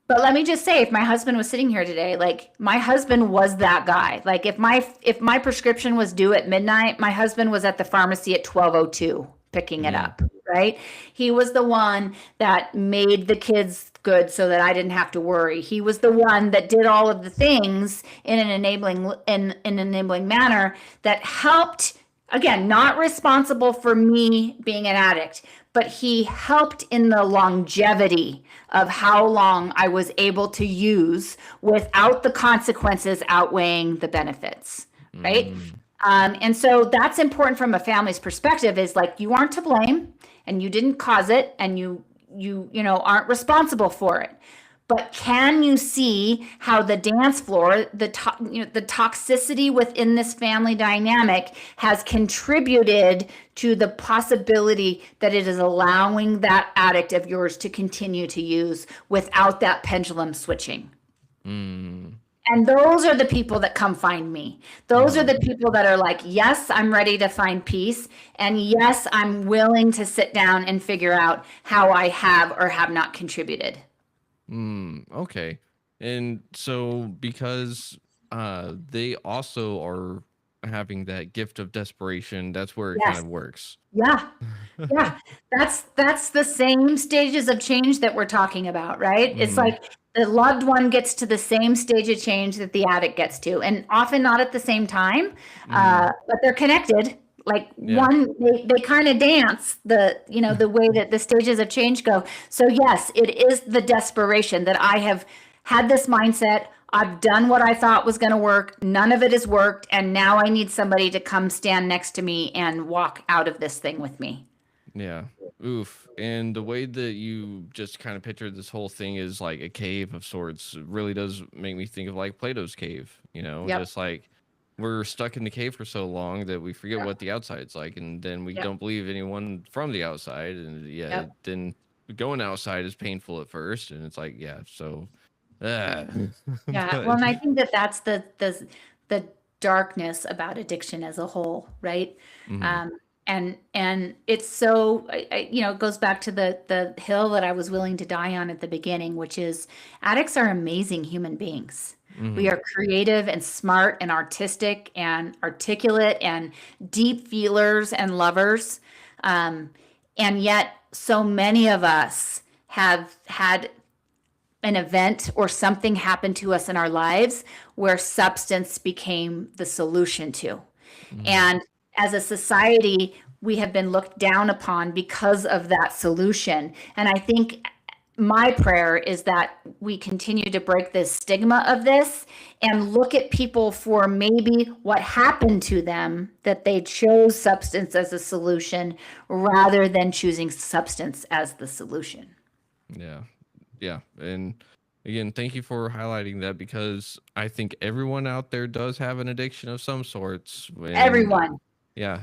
[SPEAKER 2] But let me just say, if my husband was sitting here today, like my husband was that guy. Like if my prescription was due at midnight, my husband was at the pharmacy at 12:02 picking it
[SPEAKER 1] Mm.
[SPEAKER 2] up, right? He was the one that made the kids good so that I didn't have to worry. He was the one that did all of the things in an enabling manner that helped, again, not responsible for me being an addict, but he helped in the longevity of how long I was able to use without the consequences outweighing the benefits, right?
[SPEAKER 1] Mm.
[SPEAKER 2] And so that's important from a family's perspective is like you aren't to blame and you didn't cause it and you aren't responsible for it. But can you see how the dance floor, the toxicity within this family dynamic has contributed to the possibility that it is allowing that addict of yours to continue to use without that pendulum switching?
[SPEAKER 1] Mm.
[SPEAKER 2] And those are the people that come find me. Those are
[SPEAKER 1] Mm.
[SPEAKER 2] the people that are like, yes, I'm ready to find peace. And yes, I'm willing to sit down and figure out how I have or have not contributed.
[SPEAKER 1] Mm. Okay. And so because they also are having that gift of desperation, that's where it kind
[SPEAKER 2] Yes.
[SPEAKER 1] of works.
[SPEAKER 2] Yeah. Yeah. That's the same stages of change that we're talking about, right? It's
[SPEAKER 1] Mm.
[SPEAKER 2] like the loved one gets to the same stage of change that the addict gets to, and often not at the same time,
[SPEAKER 1] Mm.
[SPEAKER 2] but they're connected. Like
[SPEAKER 1] Yeah.
[SPEAKER 2] they kind of dance the way that the stages of change go. So yes, it is the desperation that I have had this mindset. I've done what I thought was going to work. None of it has worked. And now I need somebody to come stand next to me and walk out of this thing with me.
[SPEAKER 1] Yeah. Oof. And the way that you just kind of pictured this whole thing is like a cave of sorts really does make me think of like Plato's cave, you know,
[SPEAKER 2] Yep.
[SPEAKER 1] just like we're stuck in the cave for so long that we forget what
[SPEAKER 2] Yep.
[SPEAKER 1] the outside's like. And then we
[SPEAKER 2] Yep.
[SPEAKER 1] don't believe anyone from the outside. And yeah,
[SPEAKER 2] Yep.
[SPEAKER 1] then going outside is painful at first. And it's like, yeah, so, ah.
[SPEAKER 2] Yeah. Well,
[SPEAKER 1] But,
[SPEAKER 2] and I think that that's the darkness about addiction as a whole, right?
[SPEAKER 1] mhm.
[SPEAKER 2] And it's so it goes back to the hill that I was willing to die on at the beginning, which is addicts are amazing human beings. We
[SPEAKER 1] Mhm.
[SPEAKER 2] are creative and smart and artistic and articulate and deep feelers and lovers. And yet, so many of us have had an event or something happened to us in our lives where substance became the solution to.
[SPEAKER 1] Mhm.
[SPEAKER 2] And as a society, we have been looked down upon because of that solution. And I think my prayer is that we continue to break the stigma of this and look at people for maybe what happened to them, that they chose substance as a solution rather than choosing substance as the solution.
[SPEAKER 1] Yeah. Yeah. And again, thank you for highlighting that, because I think everyone out there does have an addiction of some sorts. And
[SPEAKER 2] Everyone.
[SPEAKER 1] yeah,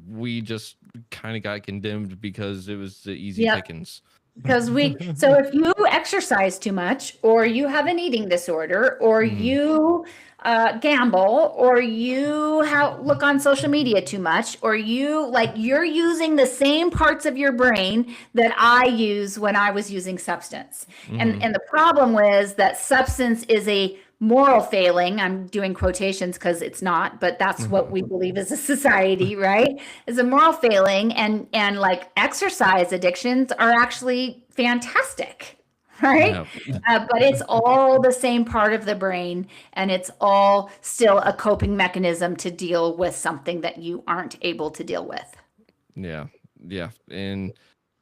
[SPEAKER 1] we just kind of got condemned because it was the easy
[SPEAKER 2] Yep.
[SPEAKER 1] pickings.
[SPEAKER 2] Because so if you exercise too much, or you have an eating disorder, or you gamble, or you look on social media too much, or you're using the same parts of your brain that I use when I was using substance. And the problem was that substance is a moral failing. I'm doing quotations because it's not, but that's what we believe as a society, right? Is a moral failing, and like exercise addictions are actually fantastic, right?
[SPEAKER 1] Yeah.
[SPEAKER 2] But it's all the same part of the brain, and it's all still a coping mechanism to deal with something that you aren't able to deal with.
[SPEAKER 1] Yeah, yeah, and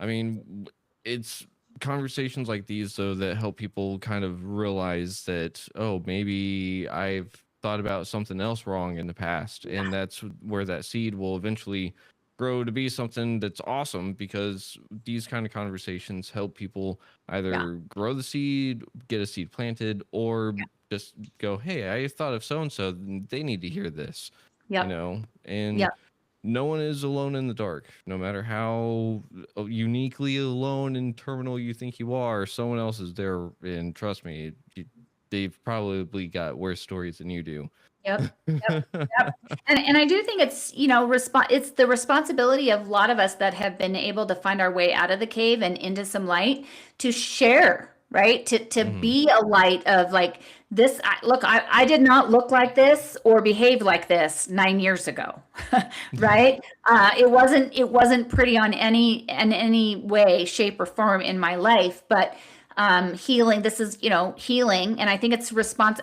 [SPEAKER 1] I mean, it's conversations like these though that help people kind of realize that, oh, maybe I've thought about something else wrong in the past, and that's where that seed will eventually grow to be something that's awesome, because these kind of conversations help people
[SPEAKER 2] Yeah.
[SPEAKER 1] either grow the seed, get a seed planted, or just go, hey, I thought of so and so, they need to hear this,
[SPEAKER 2] Yep.
[SPEAKER 1] and
[SPEAKER 2] Yep.
[SPEAKER 1] no one is alone in the dark. No matter how uniquely alone and terminal you think you are, someone else is there. And trust me, they've probably got worse stories than you do.
[SPEAKER 2] Yep. Yep. Yep. And I do think it's, it's the responsibility of a lot of us that have been able to find our way out of the cave and into some light to share, right? To be a light of like this. I did not look like this or behave like this 9 years ago, right? It wasn't pretty in any way, shape, or form in my life, but healing, this is healing, and I think it's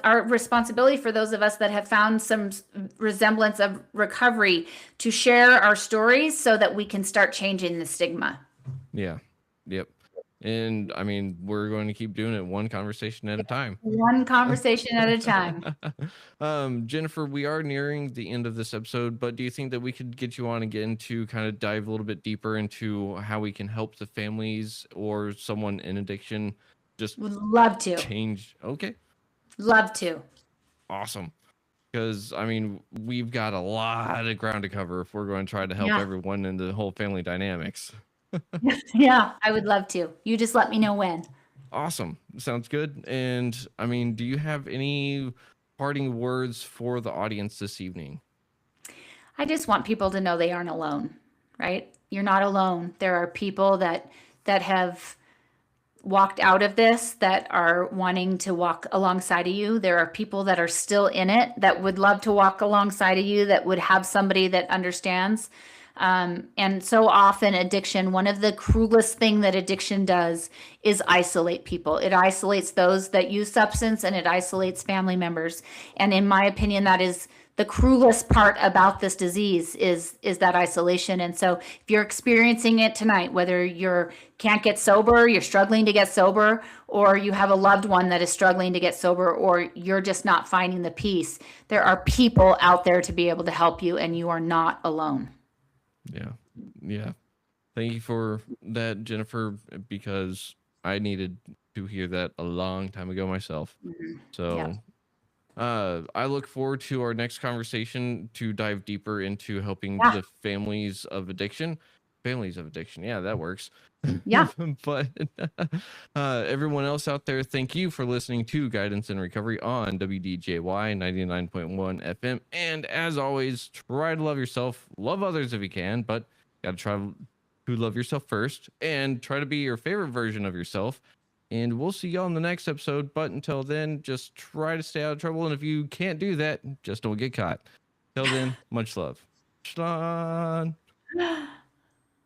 [SPEAKER 2] our responsibility for those of us that have found some resemblance of recovery to share our stories so that we can start changing the stigma.
[SPEAKER 1] Yeah. Yep. And I mean, we're going to keep doing it one conversation at a time.
[SPEAKER 2] One conversation at a time.
[SPEAKER 1] Jennifer, we are nearing the end of this episode, but do you think that we could get you on again to kind of dive a little bit deeper into how we can help the families or someone in addiction just
[SPEAKER 2] Would love to.
[SPEAKER 1] change? Okay,
[SPEAKER 2] Love to.
[SPEAKER 1] awesome. Because I mean, we've got a lot of ground to cover if we're going to try to help
[SPEAKER 2] Yeah.
[SPEAKER 1] everyone in the whole family dynamics.
[SPEAKER 2] Yeah, I would love to. You just let me know when.
[SPEAKER 1] Awesome. Sounds good. And I mean, do you have any parting words for the audience this evening?
[SPEAKER 2] I just want people to know they aren't alone, right? You're not alone. There are people that have walked out of this that are wanting to walk alongside of you. There are people that are still in it that would love to walk alongside of you, that would have somebody that understands. And so often addiction, one of the cruelest thing that addiction does is isolate people. It isolates those that use substance, and it isolates family members. And in my opinion, that is the cruelest part about this disease is that isolation. And so if you're experiencing it tonight, whether you're can't get sober, you're struggling to get sober, or you have a loved one that is struggling to get sober, or you're just not finding the peace, there are people out there to be able to help you, and you are not alone.
[SPEAKER 1] Yeah. Yeah. Thank you for that, Jennifer, because I needed to hear that a long time ago myself. So
[SPEAKER 2] Yeah.
[SPEAKER 1] I look forward to our next conversation to dive deeper into helping
[SPEAKER 2] Yeah.
[SPEAKER 1] the families of addiction. Families of addiction. Yeah, that works.
[SPEAKER 2] Yeah.
[SPEAKER 1] But everyone else out there, thank you for listening to Guidance and Recovery on WDJY 99.1 FM. And as always, try to love yourself, love others if you can, but got to try to love yourself first and try to be your favorite version of yourself. And we'll see y'all in the next episode. But until then, just try to stay out of trouble. And if you can't do that, just don't get caught. Till then, much love. Shalom.